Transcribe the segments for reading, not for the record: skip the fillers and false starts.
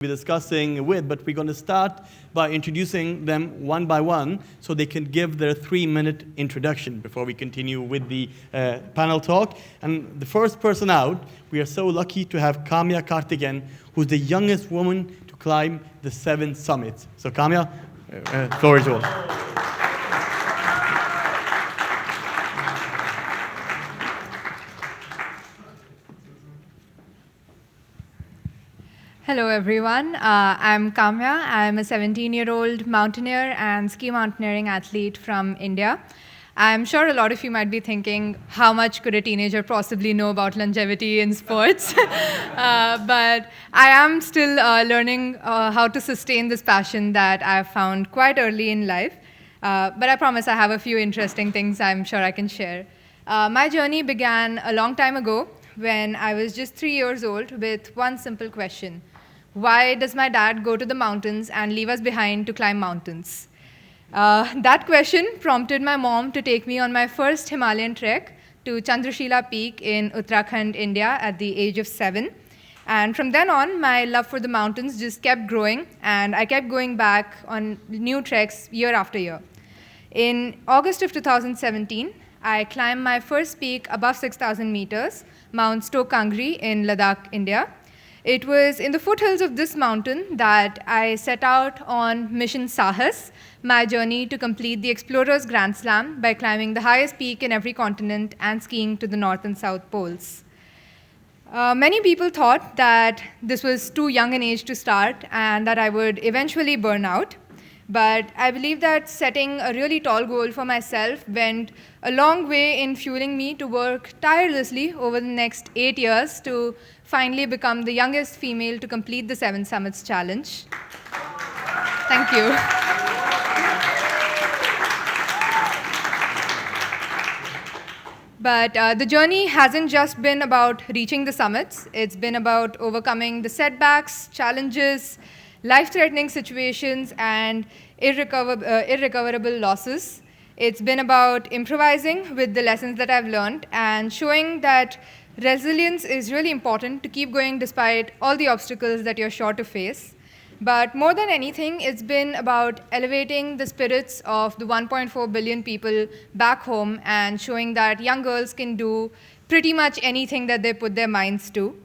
be discussing with, but we're going to start by introducing them one by one so they can give their 3-minute introduction before we continue with the panel talk. And the first person out, we are so lucky to have Kamya Karthikeyan, who's the youngest woman to climb the 7 summits. So Kamya, floor is yours. Hello everyone, I'm Kamya. I'm a 17-year-old mountaineer and ski mountaineering athlete from India. I'm sure a lot of you might be thinking, how much could a teenager possibly know about longevity in sports? But I am still learning how to sustain this passion that I've found quite early in life. But I promise I have a few interesting things I'm sure I can share. My journey began a long time ago when I was just 3 years old with one simple question. Why does my dad go to the mountains and leave us behind to climb mountains? That question prompted my mom to take me on my first Himalayan trek to Chandrashila Peak in Uttarakhand, India at the age of 7. And from then on, my love for the mountains just kept growing, and I kept going back on new treks year after year. In August of 2017, I climbed my first peak above 6,000 meters, Mount Stokangri in Ladakh, India. It was in the foothills of this mountain that I set out on Mission Sahas, my journey to complete the Explorer's Grand Slam by climbing the highest peak in every continent and skiing to the North and South Poles. Many people thought that this was too young an age to start and that I would eventually burn out. But I believe that setting a really tall goal for myself went a long way in fueling me to work tirelessly over the next 8 years to finally become the youngest female to complete the 7 Summits Challenge. Thank you. But the journey hasn't just been about reaching the summits. It's been about overcoming the setbacks, challenges, life-threatening situations, and irrecoverable losses. It's been about improvising with the lessons that I've learned and showing that resilience is really important to keep going despite all the obstacles that you're sure to face. But more than anything, it's been about elevating the spirits of the 1.4 billion people back home and showing that young girls can do pretty much anything that they put their minds to.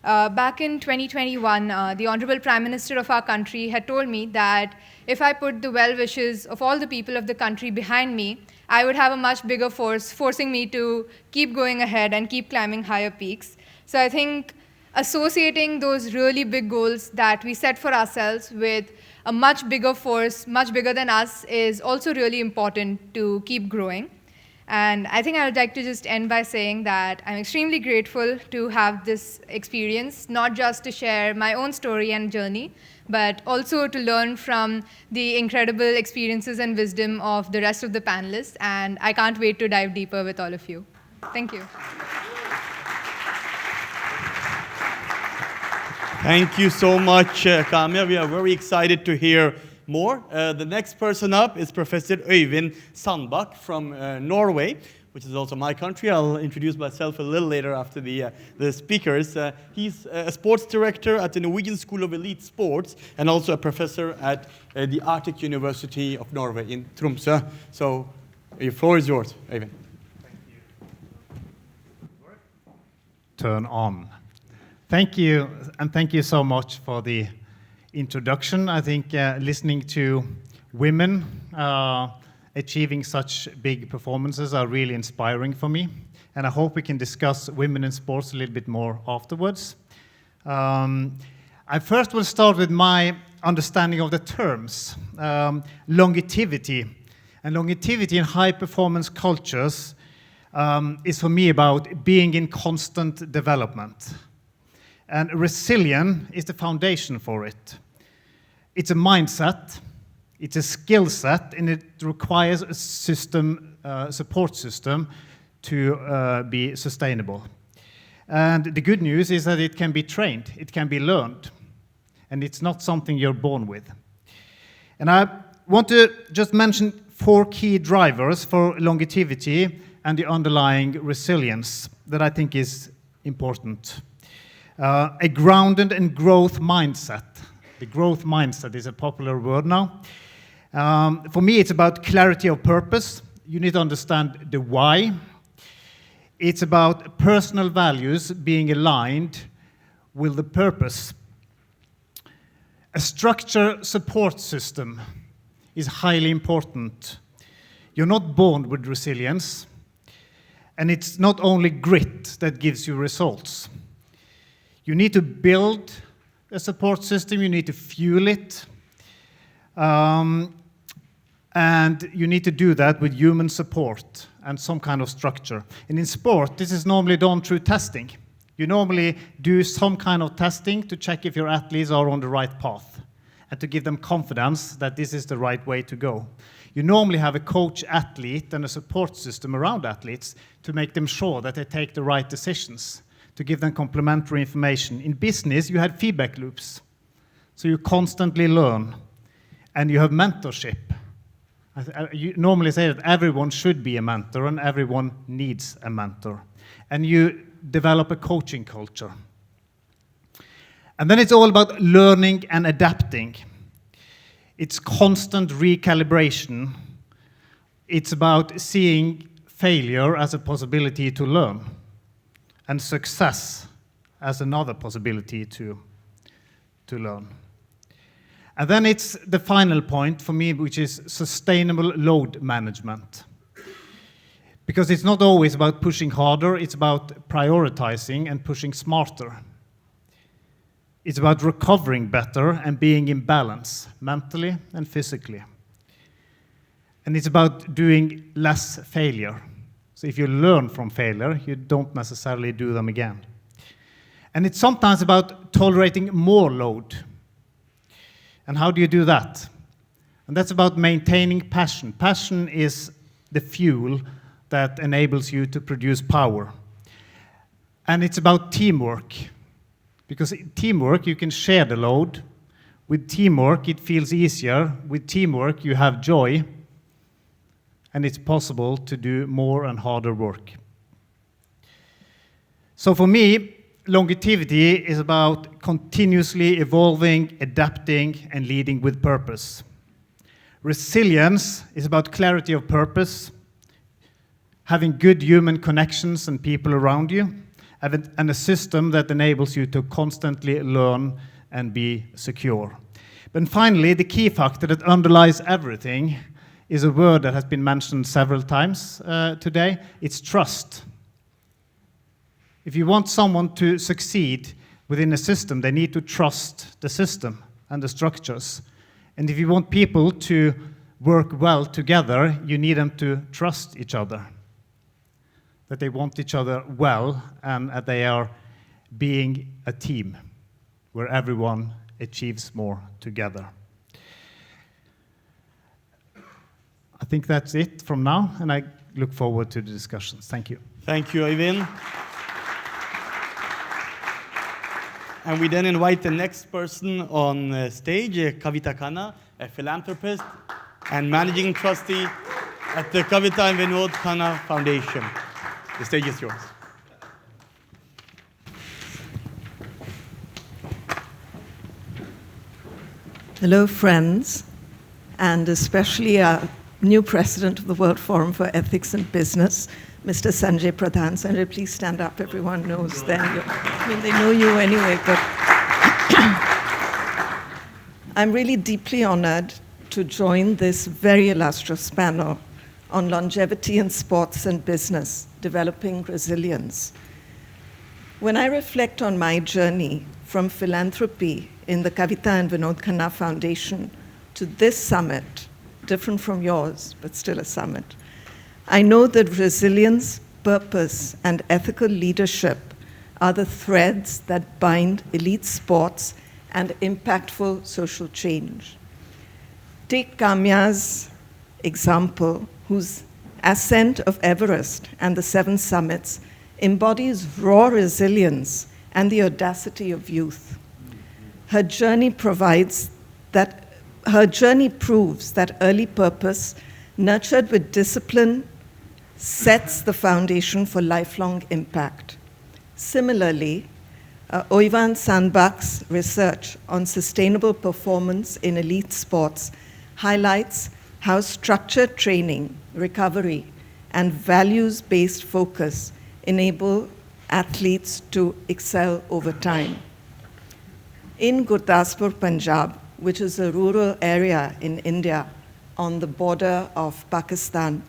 Back in 2021, the Honorable Prime Minister of our country had told me that if I put the well wishes of all the people of the country behind me, I would have a much bigger force forcing me to keep going ahead and keep climbing higher peaks. So I think associating those really big goals that we set for ourselves with a much bigger force, much bigger than us, is also really important to keep growing. And I think I would like to just end by saying that I'm extremely grateful to have this experience, not just to share my own story and journey, but also to learn from the incredible experiences and wisdom of the rest of the panelists. And I can't wait to dive deeper with all of you. Thank you. Thank you so much, Kamya. We are very excited to hear more. The next person up is Professor Øyvind Sandbakk from Norway, which is also my country. I'll introduce myself a little later after the speakers. He's a sports director at the Norwegian School of Elite Sports and also a professor at the Arctic University of Norway in Tromsø. So your floor is yours, Øyvind. Thank you. Turn on. Thank you, and thank you so much for the introduction. I think listening to women achieving such big performances are really inspiring for me, and I hope we can discuss women in sports a little bit more afterwards. I first will start with my understanding of the terms. Longevity. And longevity in high-performance cultures is for me about being in constant development. And resilience is the foundation for it. It's a mindset, it's a skill set, and it requires a system, support system to be sustainable. And the good news is that it can be trained, it can be learned, and it's not something you're born with. And I want to just mention 4 key drivers for longevity and the underlying resilience that I think is important. A grounded and growth mindset. The growth mindset is a popular word now. For me, it's about clarity of purpose. You need to understand the why. It's about personal values being aligned with the purpose. A structured support system is highly important. You're not born with resilience, and it's not only grit that gives you results. You need to build a support system, you need to fuel it, and you need to do that with human support and some kind of structure. And in sport, this is normally done through testing. You normally do some kind of testing to check if your athletes are on the right path and to give them confidence that this is the right way to go. You normally have a coach athlete and a support system around athletes to make them sure that they take the right decisions, to give them complementary information. In business, you had feedback loops. So you constantly learn, and you have mentorship. You normally say that everyone should be a mentor and everyone needs a mentor. And you develop a coaching culture. And then it's all about learning and adapting. It's constant recalibration. It's about seeing failure as a possibility to learn and success as another possibility to learn. And then it's the final point for me, which is sustainable load management. Because it's not always about pushing harder, it's about prioritizing and pushing smarter. It's about recovering better and being in balance, mentally and physically. And it's about doing less failure. So if you learn from failure, you don't necessarily do them again. And it's sometimes about tolerating more load. And how do you do that? And that's about maintaining passion. Passion is the fuel that enables you to produce power. And it's about teamwork. Because in teamwork, you can share the load. With teamwork, it feels easier. With teamwork, you have joy. And it's possible to do more and harder work. So for me, longevity is about continuously evolving, adapting, and leading with purpose. Resilience is about clarity of purpose, having good human connections and people around you, and a system that enables you to constantly learn and be secure. But finally, the key factor that underlies everything is a word that has been mentioned several times today. It's trust. If you want someone to succeed within a system, they need to trust the system and the structures. And if you want people to work well together, you need them to trust each other. That they want each other well and that they are being a team where everyone achieves more together. I think that's it from now, and I look forward to the discussions. Thank you. Thank you, Øyvind. And we then invite the next person on stage, Kavita Khanna, a philanthropist and managing trustee at the Kavita and Vinod Khanna Foundation. The stage is yours. Hello, friends, and especially our new president of the World Forum for Ethics and Business, Mr. Sanjay Pradhan. Sanjay, please stand up. Everyone knows them. I mean, they know you anyway, but I'm really deeply honored to join this very illustrious panel on longevity in sports and business, developing resilience. When I reflect on my journey from philanthropy in the Kavita and Vinod Khanna Foundation to this summit, different from yours, but still a summit, I know that resilience, purpose, and ethical leadership are the threads that bind elite sports and impactful social change. Take Kamya's example, whose ascent of Everest and the 7 summits embodies raw resilience and the audacity of youth. Her journey proves that early purpose, nurtured with discipline, sets the foundation for lifelong impact. Similarly, Oyvind Sandbak's research on sustainable performance in elite sports highlights how structured training, recovery, and values-based focus enable athletes to excel over time. In Gurdaspur, Punjab, which is a rural area in India on the border of Pakistan,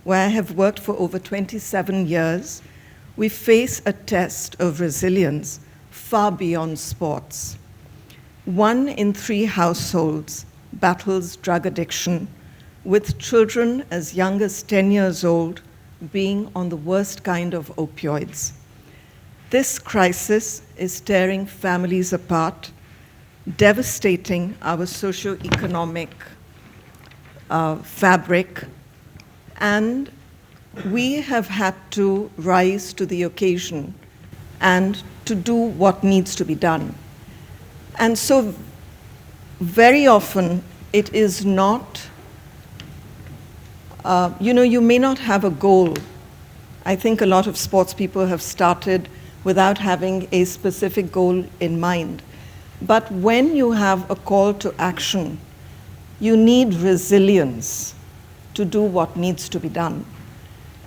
where I have worked for over 27 years, we face a test of resilience far beyond sports. 1 in 3 households battles drug addiction, with children as young as 10 years old being on the worst kind of opioids. This crisis is tearing families apart, devastating our socio-economic fabric, and we have had to rise to the occasion and to do what needs to be done. And so very often it is not, you may not have a goal. I think a lot of sports people have started without having a specific goal in mind. But when you have a call to action, you need resilience to do what needs to be done.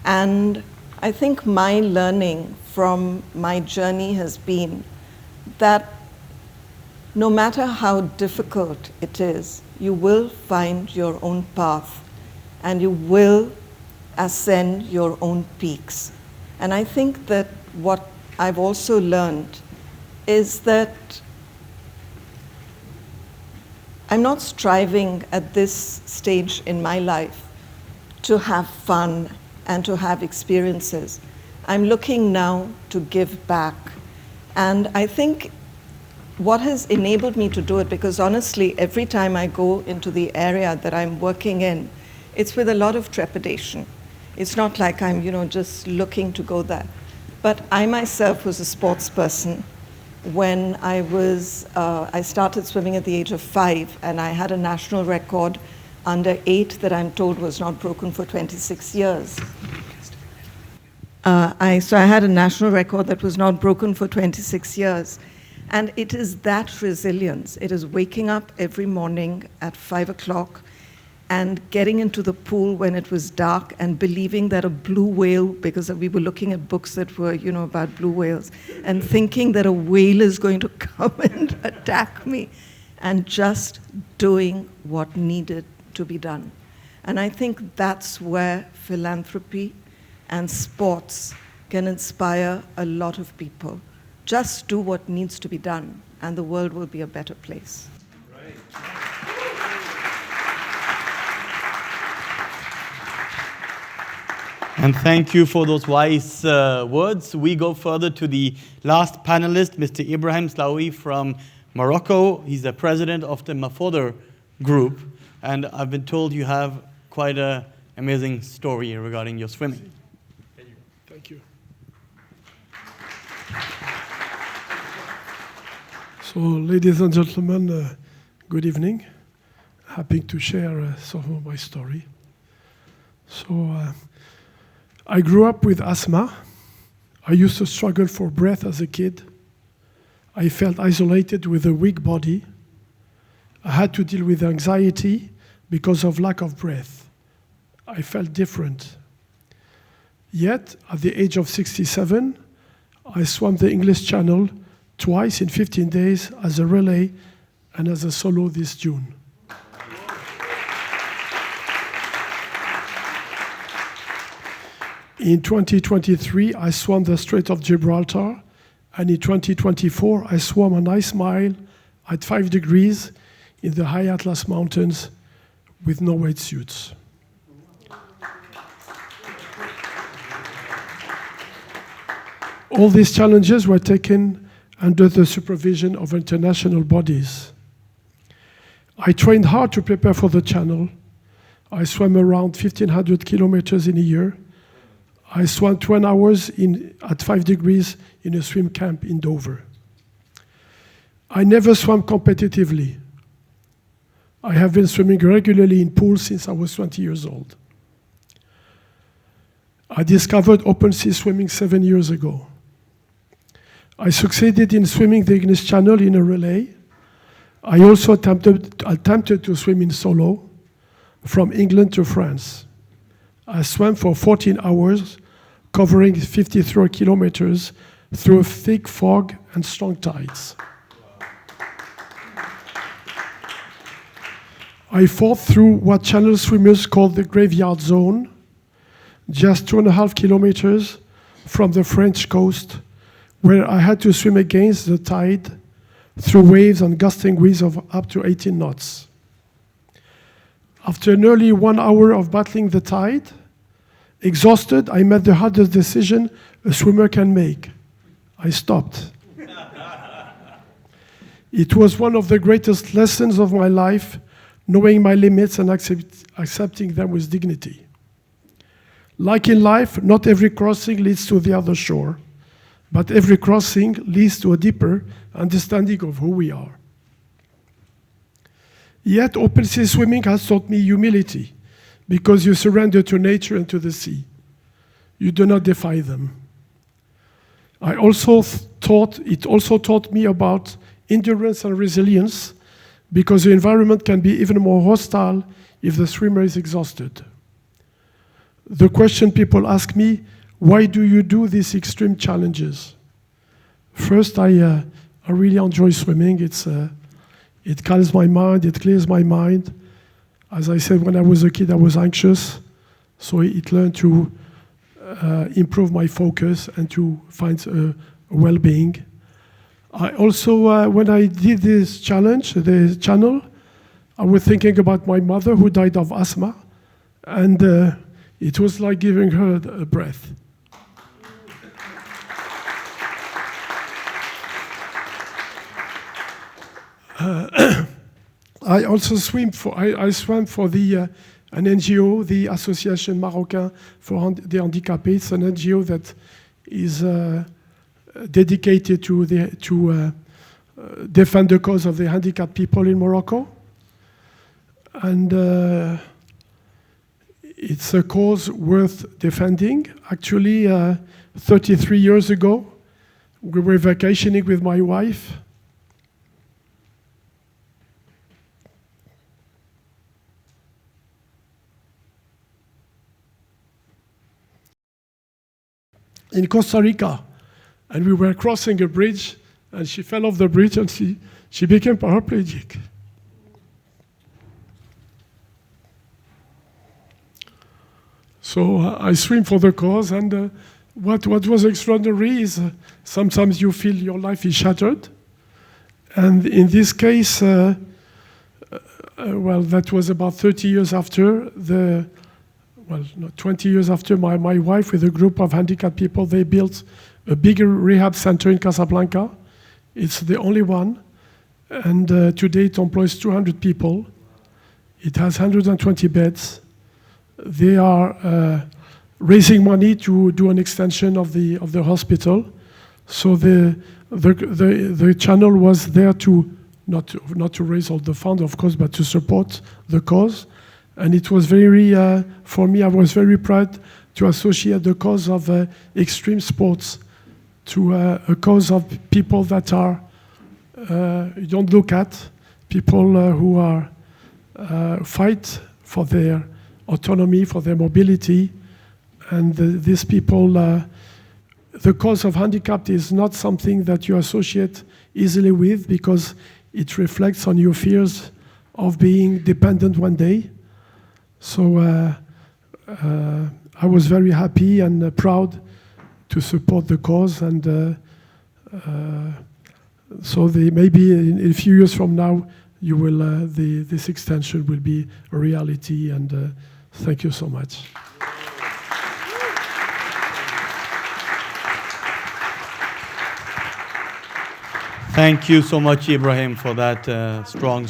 And I think my learning from my journey has been that no matter how difficult it is, you will find your own path and you will ascend your own peaks. And I think that what I've also learned is that I'm not striving at this stage in my life to have fun and to have experiences. I'm looking now to give back. And I think what has enabled me to do it, because honestly, every time I go into the area that I'm working in, it's with a lot of trepidation. It's not like I'm, just looking to go there. But I myself was a sports person. When I started swimming at the age of 5, and I had a national record under 8 that I'm told was not broken for 26 years. So I had a national record that was not broken for 26 years. And it is that resilience. It is waking up every morning at 5 o'clock and getting into the pool when it was dark and believing that a blue whale, because we were looking at books that were, about blue whales, and thinking that a whale is going to come and attack me, and just doing what needed to be done. And I think that's where philanthropy and sports can inspire a lot of people. Just do what needs to be done, and the world will be a better place. Right. And thank you for those wise words. We go further to the last panelist, Mr. Ibrahim Slaoui from Morocco. He's the president of the Mafodder Group. And I've been told you have quite an amazing story regarding your swimming. Thank you. So, ladies and gentlemen, good evening. Happy to share some of my story. So, I grew up with asthma. I used to struggle for breath as a kid. I felt isolated with a weak body. I had to deal with anxiety because of lack of breath. I felt different. Yet, at the age of 67, I swam the English Channel twice in 15 days as a relay and as a solo this June. In 2023, I swam the Strait of Gibraltar, and in 2024, I swam an ice mile at 5 degrees in the high Atlas Mountains with no wetsuits. All these challenges were taken under the supervision of international bodies. I trained hard to prepare for the channel. I swam around 1,500 kilometers in a year. I swam 20 hours at 5 degrees in a swim camp in Dover. I never swam competitively. I have been swimming regularly in pools since I was 20 years old. I discovered open sea swimming 7 years ago. I succeeded in swimming the English Channel in a relay. I also attempted to swim in solo from England to France. I swam for 14 hours, covering 53 kilometers through thick fog and strong tides. I fought through what channel swimmers call the graveyard zone, just 2.5 kilometers from the French coast, where I had to swim against the tide through waves and gusting winds of up to 18 knots. After nearly 1 hour of battling the tide, exhausted, I made the hardest decision a swimmer can make. I stopped. It was one of the greatest lessons of my life, knowing my limits and accepting them with dignity. Like in life, not every crossing leads to the other shore, but every crossing leads to a deeper understanding of who we are. Yet open sea swimming has taught me humility, because you surrender to nature and to the sea. You do not defy them. It also taught me about endurance and resilience, because the environment can be even more hostile if the swimmer is exhausted. The question people ask me, why do you do these extreme challenges? First, I really enjoy swimming. It calms my mind, it clears my mind. As I said, when I was a kid, I was anxious, so it learned to improve my focus and to find well-being. I also, when I did this challenge, the channel, I was thinking about my mother who died of asthma, and it was like giving her a breath. I also swam for an NGO, the Association Marocain for the Handicapés. It's an NGO that is dedicated to defend the cause of the handicapped people in Morocco. And it's a cause worth defending. Actually, 33 years ago, we were vacationing with my wife. In Costa Rica, and we were crossing a bridge, and she fell off the bridge, and she became paraplegic. So I swim for the cause, and what was extraordinary is sometimes you feel your life is shattered, and in this case, well, that was about 30 years after well, no, 20 years after my wife, with a group of handicapped people, they built a bigger rehab center in Casablanca. It's the only one, and today it employs 200 people. It has 120 beds. They are raising money to do an extension of the hospital. So the channel was there to not to raise all the funds, of course, but to support the cause. And it was very, for me, I was very proud to associate the cause of extreme sports to a cause of people that are, you don't look at, people who are fight for their autonomy, for their mobility. And these people, the cause of handicap is not something that you associate easily with, because it reflects on your fears of being dependent one day. So I was very happy and proud to support the cause, and so maybe in a few years from now, you will this extension will be a reality. And thank you so much. Thank you so much, Ibrahim, for that strong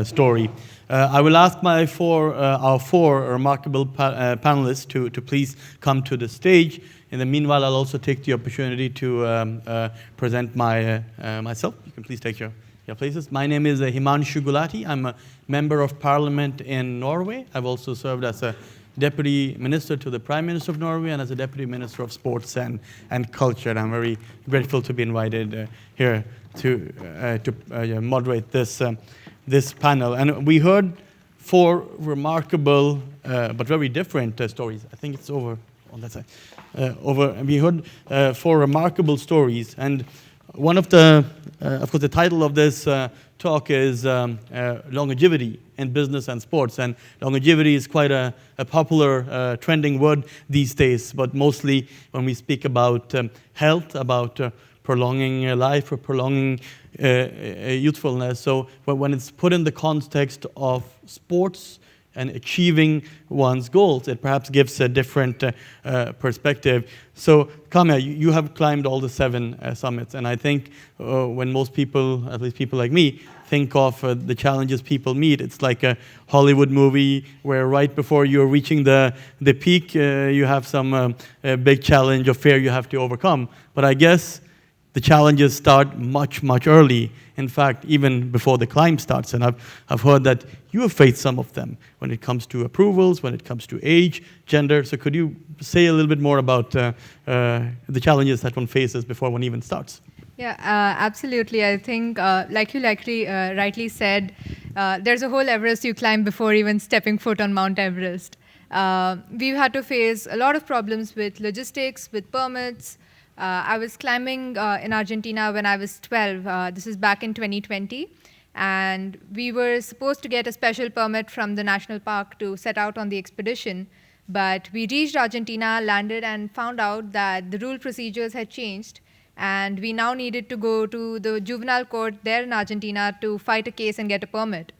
story. I will ask our four remarkable panelists to please come to the stage. In the meanwhile, I'll also take the opportunity to present myself. You can please take your places. My name is Himanshu Gulati. I'm a member of parliament in Norway. I've also served as a Deputy Minister to the Prime Minister of Norway and as a Deputy Minister of Sports and Culture. And I'm very grateful to be invited here to moderate this panel. And we heard 4 remarkable but very different stories. I think it's over on that side. We heard 4 remarkable stories, and one of the, of course, the title of this talk is longevity in business and sports. And longevity is quite a popular trending word these days, but mostly when we speak about health, about prolonging life or prolonging youthfulness. So when it's put in the context of sports and achieving one's goals, it perhaps gives a different perspective. So, Kamya, you have climbed all the 7 summits, and I think when most people, at least people like me, think of the challenges people meet, it's like a Hollywood movie where right before you're reaching the peak, you have some big challenge or fear you have to overcome. But I guess the challenges start much, much early. In fact, even before the climb starts. And I've heard that you have faced some of them when it comes to approvals, when it comes to age, gender. So could you say a little bit more about the challenges that one faces before one even starts? Yeah, absolutely. I think, like you rightly said, there's a whole Everest you climb before even stepping foot on Mount Everest. We've had to face a lot of problems with logistics, with permits. I was climbing in Argentina when I was 12. This is back in 2020. And we were supposed to get a special permit from the national park to set out on the expedition. But we reached Argentina, landed, and found out that the rule procedures had changed. And we now needed to go to the juvenile court there in Argentina to fight a case and get a permit.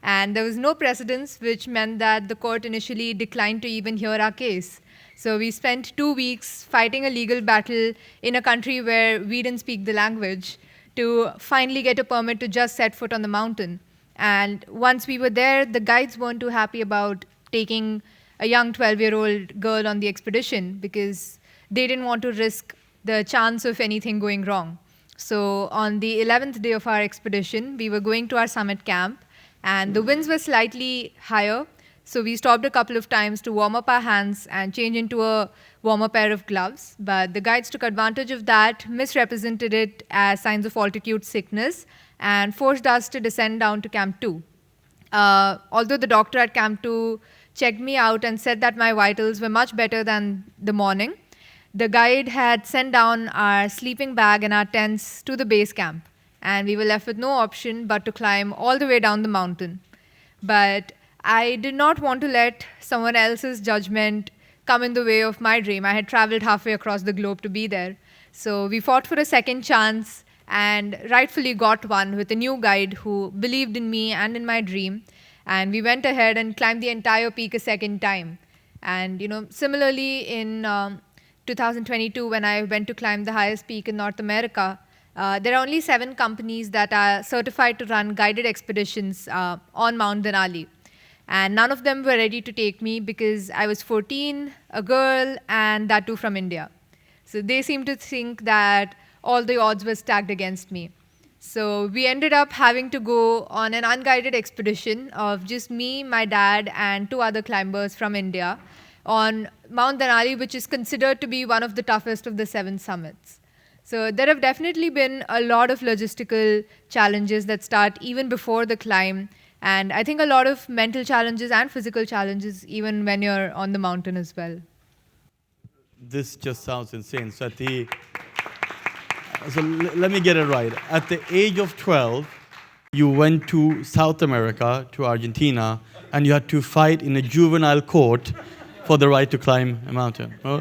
And there was no precedence, which meant that the court initially declined to even hear our case. So we spent 2 weeks fighting a legal battle in a country where we didn't speak the language to finally get a permit to just set foot on the mountain. And once we were there, the guides weren't too happy about taking a young 12-year-old girl on the expedition because they didn't want to risk the chance of anything going wrong. So on the 11th day of our expedition, we were going to our summit camp, and the winds were slightly higher. So we stopped a couple of times to warm up our hands and change into a warmer pair of gloves. But the guides took advantage of that, misrepresented it as signs of altitude sickness, and forced us to descend down to Camp 2. Although the doctor at Camp 2 checked me out and said that my vitals were much better than the morning, the guide had sent down our sleeping bag and our tents to the base camp. And we were left with no option but to climb all the way down the mountain. But I did not want to let someone else's judgment come in the way of my dream. I had traveled halfway across the globe to be there. So we fought for a second chance and rightfully got one with a new guide who believed in me and in my dream. And we went ahead and climbed the entire peak a second time. And similarly in 2022, when I went to climb the highest peak in North America, there are only 7 companies that are certified to run guided expeditions on Mount Denali. And none of them were ready to take me because I was 14, a girl, and that too from India. So they seemed to think that all the odds were stacked against me. So we ended up having to go on an unguided expedition of just me, my dad, and 2 other climbers from India on Mount Denali, which is considered to be one of the toughest of the 7 summits. So there have definitely been a lot of logistical challenges that start even before the climb. And I think a lot of mental challenges and physical challenges even when you're on the mountain as well. This just sounds insane. So let me get it right. At the age of 12, you went to South America, to Argentina, and you had to fight in a juvenile court for the right to climb a mountain. Well,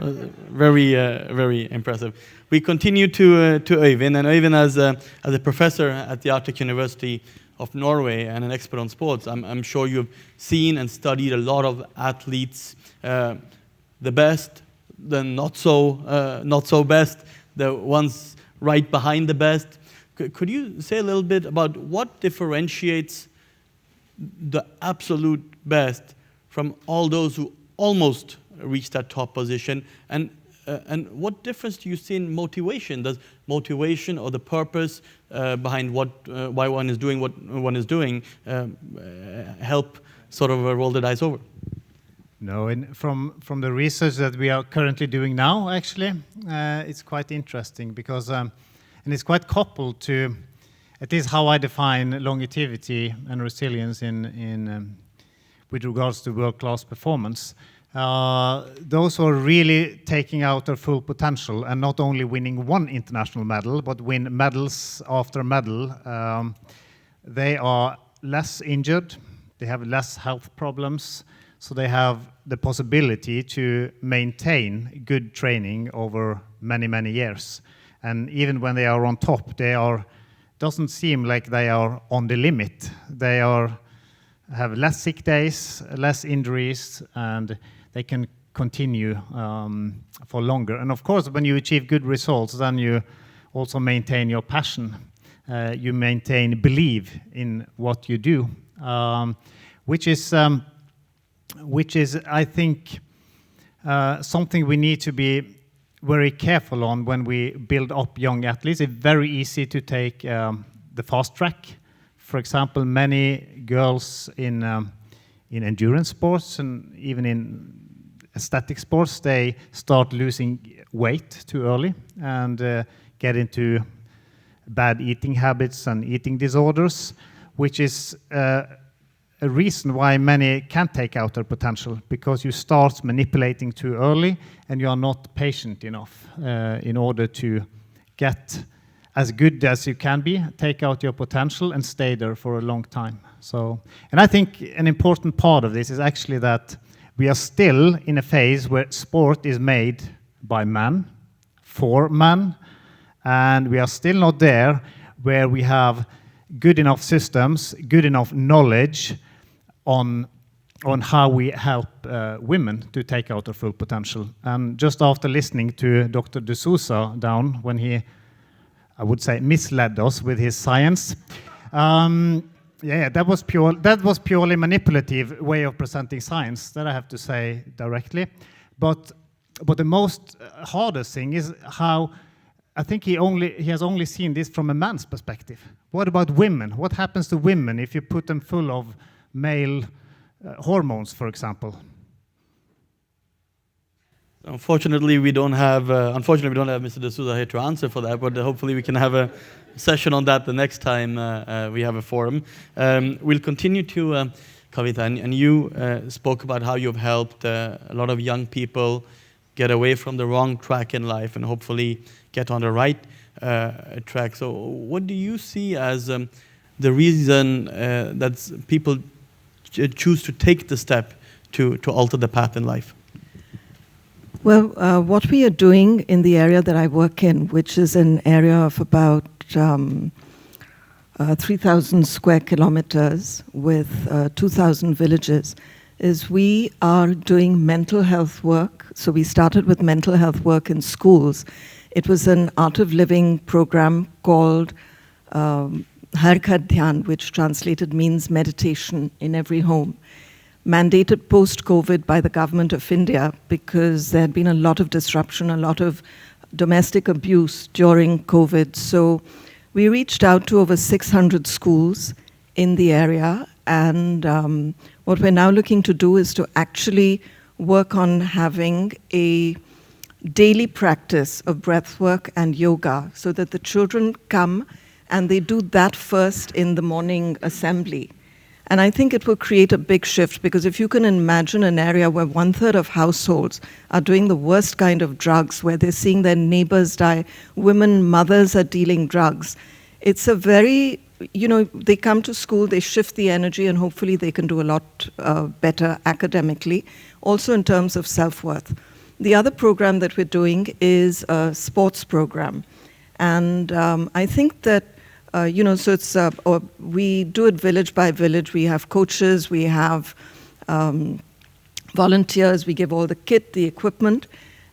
very impressive. We continue to Øyvind, and Øyvind as a professor at the Arctic University of Norway and an expert on sports, I'm sure you've seen and studied a lot of athletes, the best, the not so best, the ones right behind the best. Could you say a little bit about what differentiates the absolute best from all those who almost reach that top position, and what difference do you see in motivation? Does motivation or the purpose behind why one is doing what one is doing help sort of roll the dice over? No, and from the research that we are currently doing now, actually, it's quite interesting because, and it's quite coupled to, at least how I define longevity and resilience with regards to world-class performance. Those who are really taking out their full potential and not only winning one international medal, but win medals after medal, they are less injured, they have less health problems, so they have the possibility to maintain good training over many, many years. And even when they are on top, doesn't seem like they are on the limit. They have less sick days, less injuries, and they can continue for longer. And of course, when you achieve good results, then you also maintain your passion. You maintain belief in what you do, which is, I think, something we need to be very careful on when we build up young athletes. It's very easy to take the fast track. For example, many girls in endurance sports and even in aesthetic sports, they start losing weight too early and get into bad eating habits and eating disorders, which is a reason why many can't take out their potential, because you start manipulating too early and you are not patient enough in order to get as good as you can be, take out your potential and stay there for a long time. So, and I think an important part of this is actually that we are still in a phase where sport is made by men, for men, and we are still not there where we have good enough systems, good enough knowledge on how we help women to take out their full potential. And just after listening to Dr. De Souza down, when he, I would say, misled us with his science, that was purely manipulative way of presenting science, that I have to say directly. But the most hardest thing is how I think he has only seen this from a man's perspective. What about women? What happens to women if you put them full of male hormones, for example? Unfortunately, we don't have Mr. De Souza here to answer for that, but hopefully we can have a session on that the next time we have a forum. We'll continue to, Kavita, and you spoke about how you've helped a lot of young people get away from the wrong track in life and hopefully get on the right track. So what do you see as the reason that people choose to take the step to alter the path in life? Well, what we are doing in the area that I work in, which is an area of about 3,000 square kilometers with 2,000 villages, is we are doing mental health work. So we started with mental health work in schools. It was an Art of Living program called Har Ghar Dhyan, which translated means meditation in every home, mandated post-COVID by the government of India because there had been a lot of disruption, a lot of domestic abuse during COVID. So we reached out to over 600 schools in the area, and what we're now looking to do is to actually work on having a daily practice of breath work and yoga so that the children come and they do that first in the morning assembly. And I think it will create a big shift, because if you can imagine an area where 1/3 of households are doing the worst kind of drugs, where they're seeing their neighbors die, women, mothers are dealing drugs, it's a very, they come to school, they shift the energy, and hopefully they can do a lot better academically, also in terms of self-worth. The other program that we're doing is a sports program. And I think that so it's we do it village by village. We have coaches, we have volunteers, we give all the kit, the equipment,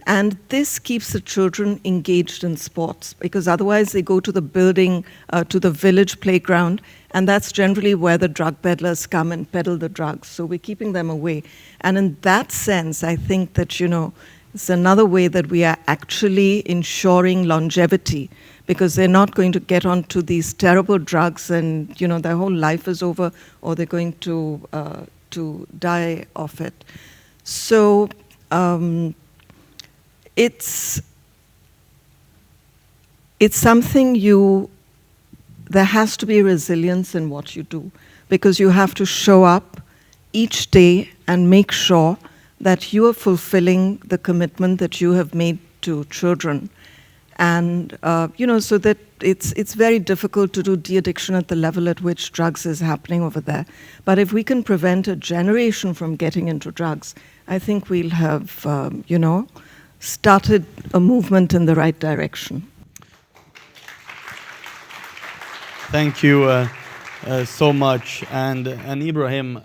and this keeps the children engaged in sports, because otherwise they go to the building, to the village playground, and that's generally where the drug peddlers come and peddle the drugs. So we're keeping them away. And in that sense, I think that, it's another way that we are actually ensuring longevity, because they're not going to get onto these terrible drugs and, their whole life is over, or they're going to die of it. So it's something there has to be resilience in what you do, because you have to show up each day and make sure that you are fulfilling the commitment that you have made to children. And, so that it's very difficult to do de-addiction at the level at which drugs is happening over there. But if we can prevent a generation from getting into drugs, I think we'll have, started a movement in the right direction. Thank you so much. And Ibrahim,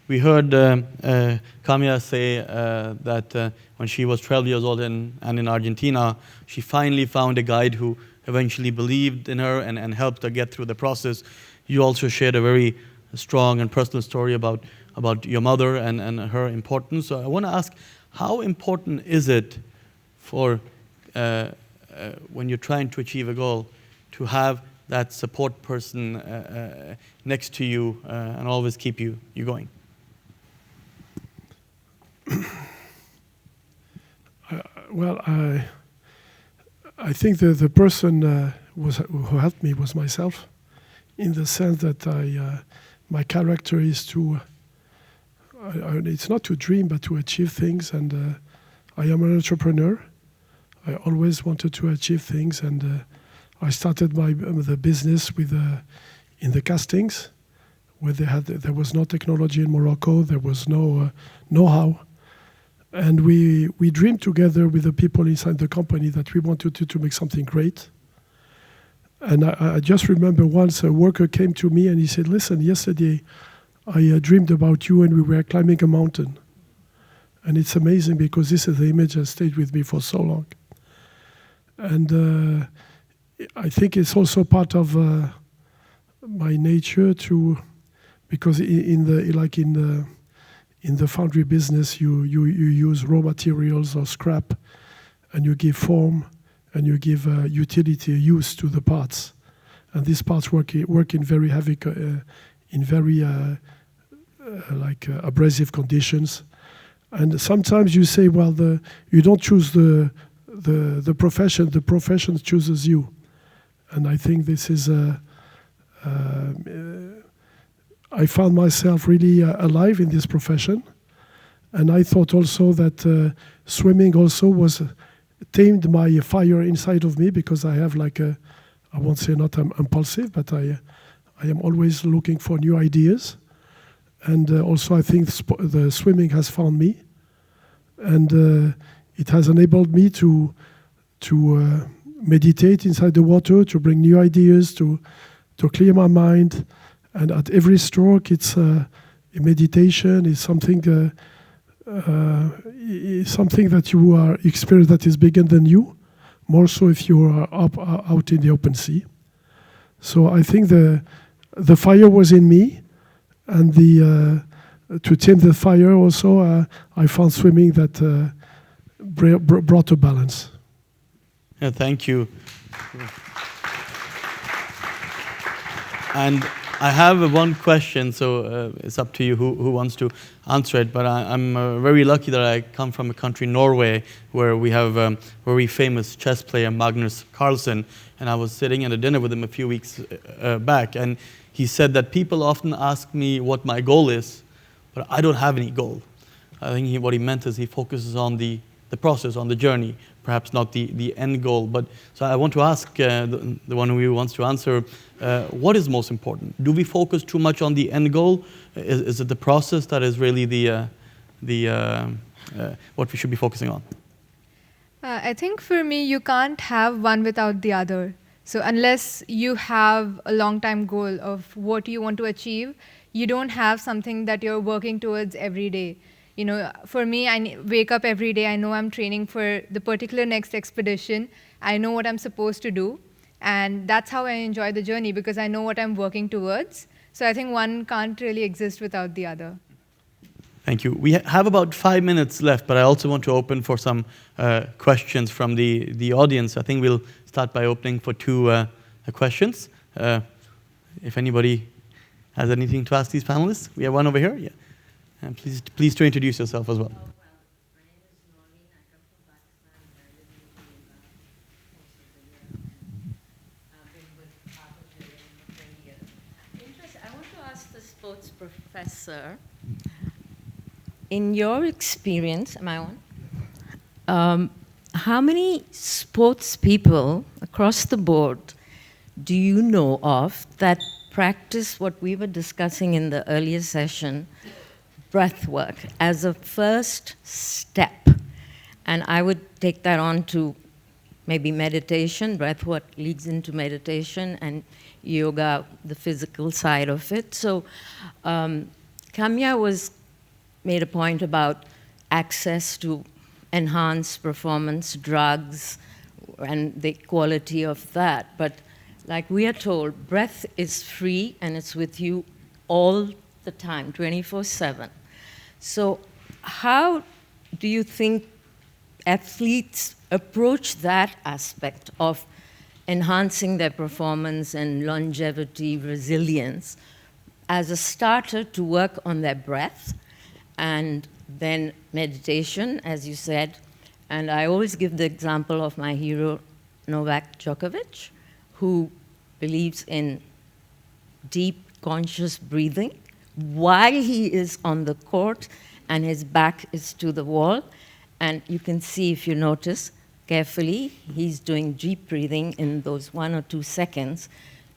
we heard Kamya say that when she was 12 years old and in Argentina, she finally found a guide who eventually believed in her and helped her get through the process. You also shared a very strong and personal story about your mother and her importance. So I want to ask, how important is it for when you're trying to achieve a goal to have that support person next to you and always keep you going? Well, I think the person who helped me was myself, in the sense that my character is to, it's not to dream, but to achieve things. And I am an entrepreneur. I always wanted to achieve things, and I started the business in the castings, where there was no technology in Morocco, there was no know-how. And we dreamed together with the people inside the company that we wanted to make something great. And I just remember once a worker came to me and he said, "Listen, yesterday I dreamed about you and we were climbing a mountain." And it's amazing because this is the image that stayed with me for so long. And I think it's also part of my nature because in the foundry business, you use raw materials or scrap, and you give form and you give utility use to the parts, and these parts work in very heavy, abrasive conditions. And sometimes you say, well, you don't choose the profession; the profession chooses you. And I think this is I found myself really alive in this profession. And I thought also that swimming also was tamed my fire inside of me, because I have I won't say not impulsive, but I am always looking for new ideas. And also I think the swimming has found me. And it has enabled me to meditate inside the water, to bring new ideas, to clear my mind. And at every stroke, it's a meditation. It's something that you are experience that is bigger than you. More so if you are out in the open sea. So I think the fire was in me, and to tame the fire also, I found swimming that brought a balance. Yeah, thank you. And I have one question, so it's up to you who wants to answer it. But I'm very lucky that I come from a country, Norway, where we have a very famous chess player, Magnus Carlsen. And I was sitting at a dinner with him a few weeks back, and he said that people often ask me what my goal is, but I don't have any goal. I think what he meant is he focuses on the process, on the journey, perhaps not the end goal. But so I want to ask the one who wants to answer, what is most important? Do we focus too much on the end goal? Is it the process that is really what we should be focusing on? I think for me, you can't have one without the other. So unless you have a long-time goal of what you want to achieve, you don't have something that you're working towards every day. You know, for me, I wake up every day, I know I'm training for the particular next expedition. I know what I'm supposed to do. And that's how I enjoy the journey, because I know what I'm working towards. So I think one can't really exist without the other. Thank you. We have about 5 minutes left, but I also want to open for some questions from the audience. I think we'll start by opening for two questions. If anybody has anything to ask these panelists. We have one over here. Yeah. And please to introduce yourself as well. I want to ask the sports professor, in your experience, am I on? How many sports people across the board do you know of that practice what we were discussing in the earlier session, breath work, as a first step? And I would take that on to maybe meditation. Breath work leads into meditation, and yoga, the physical side of it. So Kamya made a point about access to enhanced performance drugs and the quality of that. But like we are told, breath is free and it's with you all the time, 24/7. So how do you think athletes approach that aspect of enhancing their performance and longevity, resilience, as a starter to work on their breath, and then meditation, as you said? And I always give the example of my hero, Novak Djokovic, who believes in deep conscious breathing while he is on the court and his back is to the wall. And you can see, if you notice carefully, he's doing deep breathing in those 1 or 2 seconds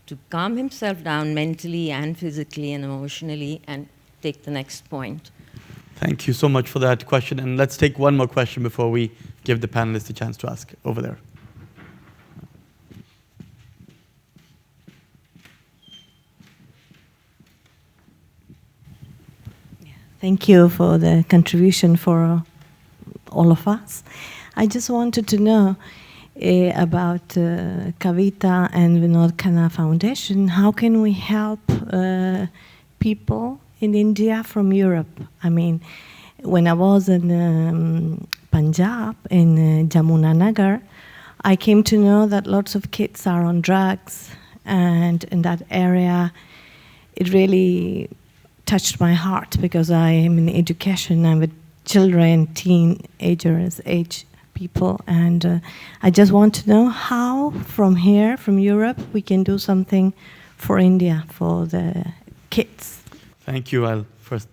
to calm himself down mentally and physically and emotionally and take the next point. Thank you so much for that question. And let's take one more question before we give the panelists a chance to ask over there. Thank you for the contribution for all of us. I just wanted to know about Kavita and Vinod Khanna Foundation. How can we help people in India from Europe? I mean, when I was in Punjab, in Jamuna Nagar, I came to know that lots of kids are on drugs, and in that area, it really touched my heart because I am in education. I'm with children, teenagers, age people, and I just want to know how from here, from Europe, we can do something for India, for the kids. Thank you. I'll first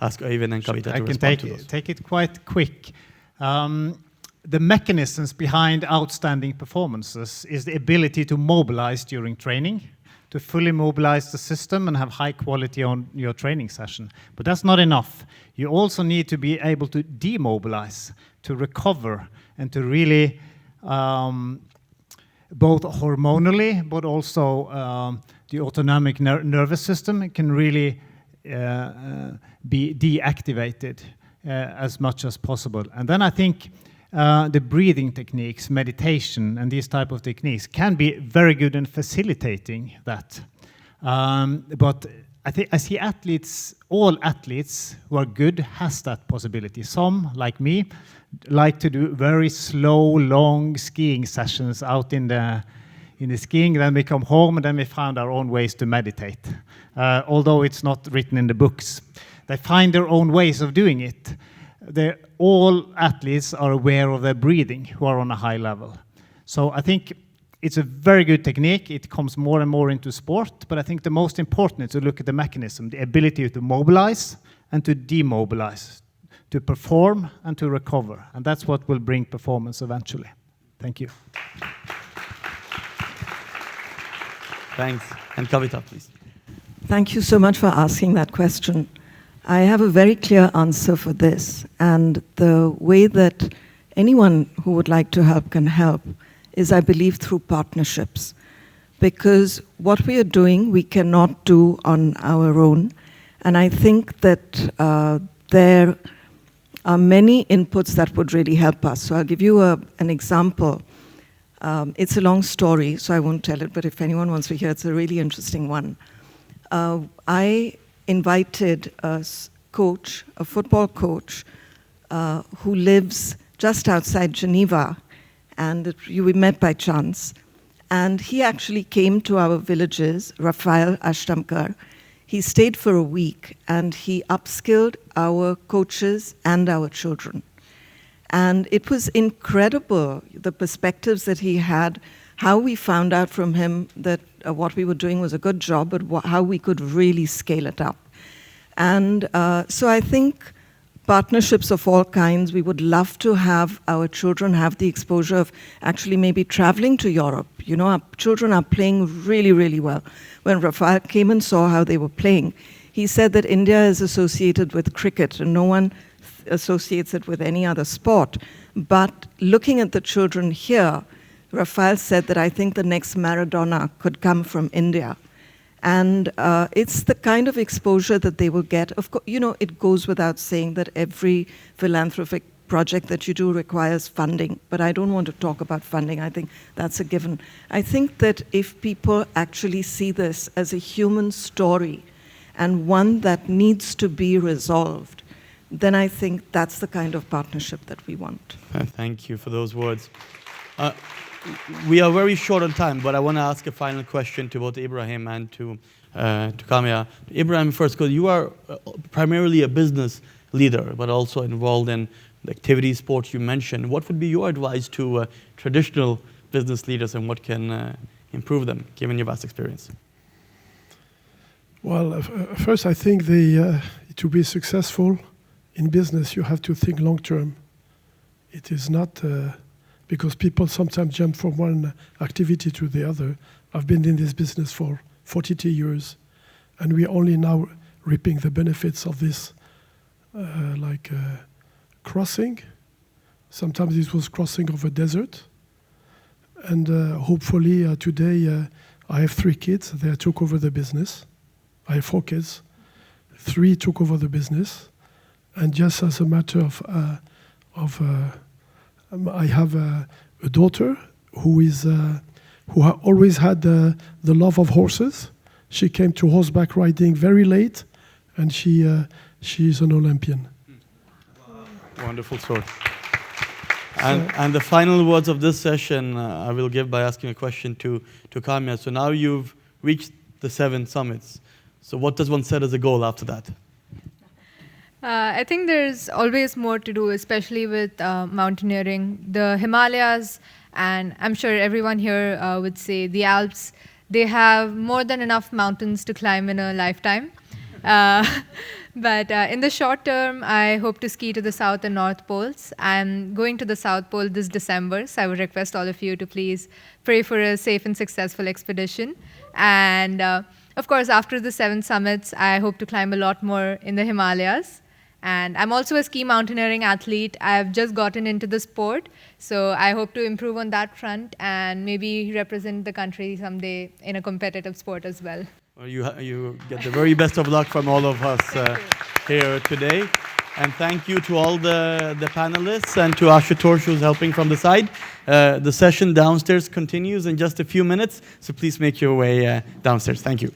ask Øyvind and Kavita to respond to those. Take it quite quick. The mechanisms behind outstanding performances is the ability to mobilize during training, to fully mobilize the system and have high quality on your training session. But that's not enough. You also need to be able to demobilize, to recover, and to really, both hormonally, but also the autonomic nervous system can really be deactivated as much as possible. And then I think the breathing techniques, meditation, and these type of techniques can be very good in facilitating that. But I see athletes, all athletes who are good has that possibility. Some, like me, like to do very slow, long skiing sessions out in the skiing. Then we come home and then we find our own ways to meditate. Although it's not written in the books. They find their own ways of doing it. All athletes are aware of their breathing who are on a high level. So I think it's a very good technique. It comes more and more into sport, but I think the most important is to look at the mechanism, the ability to mobilize and to demobilize, to perform and to recover. And that's what will bring performance eventually. Thank you. Thanks. And Kavita, please. Thank you so much for asking that question. I have a very clear answer for this, and the way that anyone who would like to help can help is, I believe, through partnerships. Because what we are doing, we cannot do on our own, and I think that there are many inputs that would really help us. So I'll give you an example. It's a long story, so I won't tell it, but if anyone wants to hear, it's a really interesting one. I invited a coach, a football coach, who lives just outside Geneva, and we met by chance. And he actually came to our villages, Rafael Ashtamkar. He stayed for a week and he upskilled our coaches and our children. And it was incredible, the perspectives that he had, how we found out from him that what we were doing was a good job, but how we could really scale it up. And so I think partnerships of all kinds, we would love to have our children have the exposure of actually maybe traveling to Europe. You know, our children are playing really, really well. When Rafael came and saw how they were playing, he said that India is associated with cricket and no one associates it with any other sport. But looking at the children here, Rafael said that I think the next Maradona could come from India. And it's the kind of exposure that they will get. Of course, you know, it goes without saying that every philanthropic project that you do requires funding, but I don't want to talk about funding. I think that's a given. I think that if people actually see this as a human story and one that needs to be resolved, then I think that's the kind of partnership that we want. Thank you for those words. We are very short on time, but I want to ask a final question to both Ibrahim and to Kamya. Ibrahim first, because you are primarily a business leader, but also involved in the activity sports you mentioned. What would be your advice to traditional business leaders and what can improve them, given your vast experience? Well, first I think to be successful in business, you have to think long term. It is not... because people sometimes jump from one activity to the other. I've been in this business for 42 years, and we're only now reaping the benefits of this, crossing. Sometimes it was crossing of a desert, and hopefully today I have 3 kids. They took over the business. I have 4 kids. 3 took over the business, and just as a matter of I have a daughter who always had the love of horses. She came to horseback riding very late, and she is an Olympian. Wonderful story. And the final words of this session I will give by asking a question to Kamya. So now you've reached the 7 summits. So what does one set as a goal after that? I think there's always more to do, especially with mountaineering. The Himalayas, and I'm sure everyone here would say the Alps, they have more than enough mountains to climb in a lifetime. But in the short term, I hope to ski to the South and North Poles. I'm going to the South Pole this December, so I would request all of you to please pray for a safe and successful expedition. And of course, after the 7 summits, I hope to climb a lot more in the Himalayas. And I'm also a ski mountaineering athlete. I've just gotten into the sport, so I hope to improve on that front and maybe represent the country someday in a competitive sport as well. Well, you get the very best of luck from all of us here today. And thank you to all the panelists and to Ashutosh, who's helping from the side. The session downstairs continues in just a few minutes, so please make your way downstairs. Thank you.